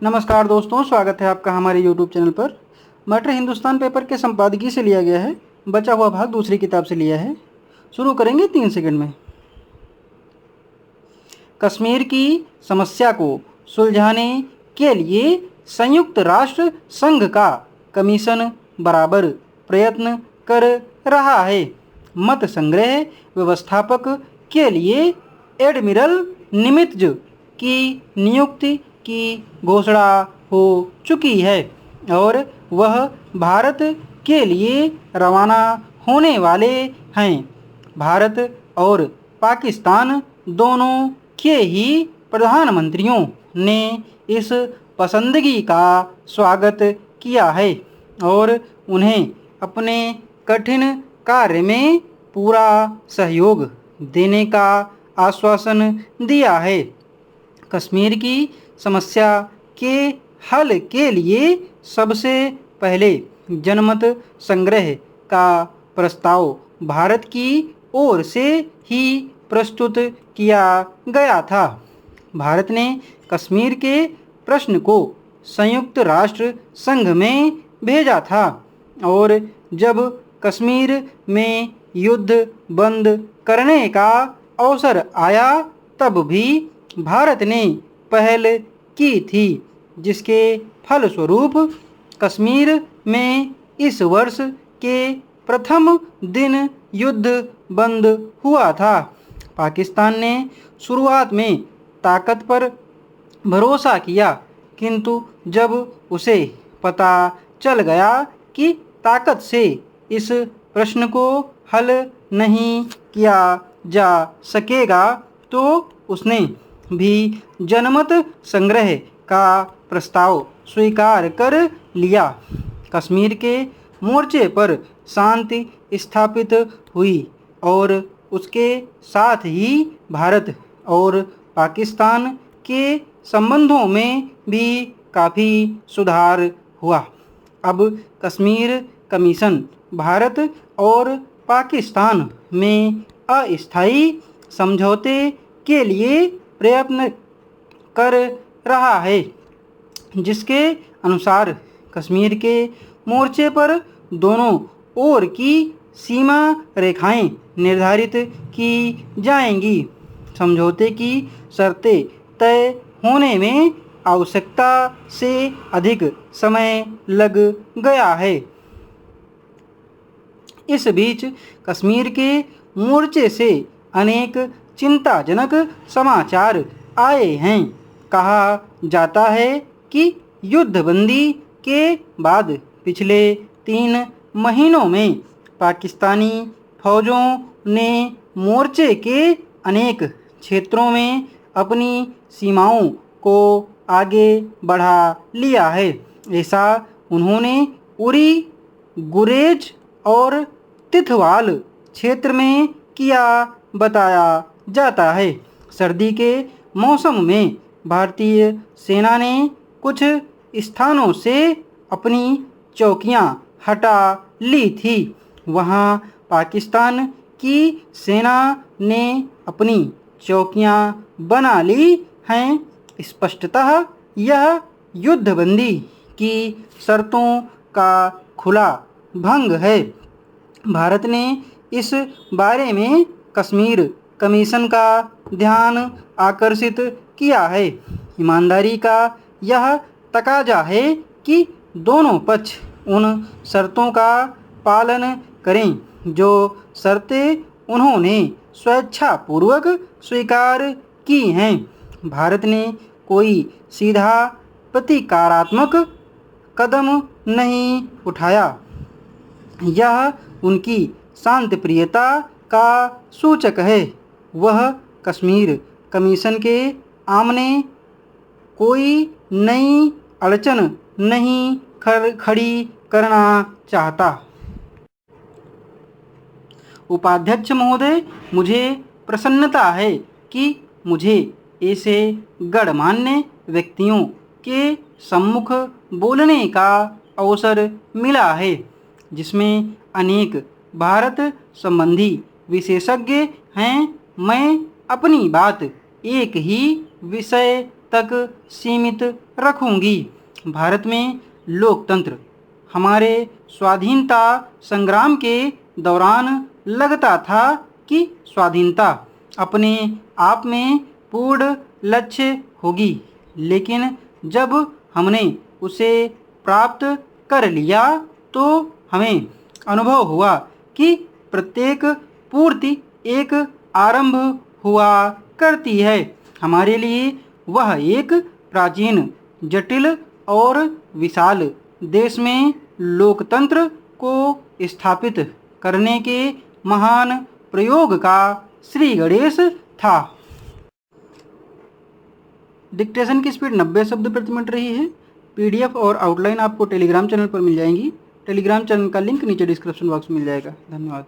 नमस्कार दोस्तों, स्वागत है आपका हमारे YouTube चैनल पर। मैटर हिंदुस्तान पेपर के संपादकीय से लिया गया है, बचा हुआ भाग दूसरी किताब से लिया है। शुरू करेंगे 3 सेकंड में। कश्मीर की समस्या को सुलझाने के लिए संयुक्त राष्ट्र संघ का कमीशन बराबर प्रयत्न कर रहा है। मत संग्रह व्यवस्थापक के लिए एडमिरल निमित्ज की नियुक्ति की घोषणा हो चुकी है और वह भारत के लिए रवाना होने वाले हैं। भारत और पाकिस्तान दोनों के ही प्रधानमंत्रियों ने इस पसंदगी का स्वागत किया है और उन्हें अपने कठिन कार्य में पूरा सहयोग देने का आश्वासन दिया है। कश्मीर की समस्या के हल के लिए सबसे पहले जनमत संग्रह का प्रस्ताव भारत की ओर से ही प्रस्तुत किया गया था। भारत ने कश्मीर के प्रश्न को संयुक्त राष्ट्र संघ में भेजा था और जब कश्मीर में युद्ध बंद करने का अवसर आया तब भी भारत ने पहल की थी, जिसके फलस्वरूप कश्मीर में इस वर्ष के प्रथम दिन युद्ध बंद हुआ था। पाकिस्तान ने शुरुआत में ताकत पर भरोसा किया, किंतु जब उसे पता चल गया कि ताकत से इस प्रश्न को हल नहीं किया जा सकेगा तो उसने भी जनमत संग्रह का प्रस्ताव स्वीकार कर लिया। कश्मीर के मोर्चे पर शांति स्थापित हुई और उसके साथ ही भारत और पाकिस्तान के संबंधों में भी काफ़ी सुधार हुआ। अब कश्मीर कमीशन भारत और पाकिस्तान में अस्थायी समझौते के लिए प्रयत्न कर रहा है, जिसके अनुसार कश्मीर के मोर्चे पर दोनों ओर की सीमा रेखाएं निर्धारित की जाएंगी। समझौते की शर्तें तय होने में आवश्यकता से अधिक समय लग गया है। इस बीच कश्मीर के मोर्चे से अनेक चिंताजनक समाचार आए हैं। कहा जाता है कि युद्धबंदी के बाद पिछले 3 महीनों में पाकिस्तानी फौजों ने मोर्चे के अनेक क्षेत्रों में अपनी सीमाओं को आगे बढ़ा लिया है। ऐसा उन्होंने उरी, गुरेज और तिथवाल क्षेत्र में किया बताया जाता है। सर्दी के मौसम में भारतीय सेना ने कुछ स्थानों से अपनी चौकियां हटा ली थी। वहां पाकिस्तान की सेना ने अपनी चौकियां बना ली हैं। स्पष्टतः यह युद्धबंदी की शर्तों का खुला भंग है। भारत ने इस बारे में कश्मीर कमीशन का ध्यान आकर्षित किया है। ईमानदारी का यह तकाजा है कि दोनों पक्ष उन शर्तों का पालन करें जो शर्तें उन्होंने स्वेच्छापूर्वक स्वीकार की हैं। भारत ने कोई सीधा प्रतिकारात्मक कदम नहीं उठाया। यह उनकी शांतिप्रियता का सूचक है। वह कश्मीर कमीशन के आमने कोई नई अड़चन नहीं खड़ी करना चाहता। उपाध्यक्ष महोदय, मुझे प्रसन्नता है कि मुझे ऐसे गणमान्य व्यक्तियों के सम्मुख बोलने का अवसर मिला है जिसमें अनेक भारत संबंधी विशेषज्ञ हैं। मैं अपनी बात एक ही विषय तक सीमित रखूंगी। भारत में लोकतंत्र हमारे स्वाधीनता संग्राम के दौरान लगता था कि स्वाधीनता अपने आप में पूर्ण लक्ष्य होगी, लेकिन जब हमने उसे प्राप्त कर लिया तो हमें अनुभव हुआ कि प्रत्येक पूर्ति एक आरंभ हुआ करती है। हमारे लिए वह एक प्राचीन, जटिल और विशाल देश में लोकतंत्र को स्थापित करने के महान प्रयोग का श्री गणेश था। डिक्टेशन की स्पीड 90 शब्द प्रति मिनट रही है। पीडीएफ और आउटलाइन आपको टेलीग्राम चैनल पर मिल जाएंगी। टेलीग्राम चैनल का लिंक नीचे डिस्क्रिप्शन बॉक्स में मिल जाएगा। धन्यवाद।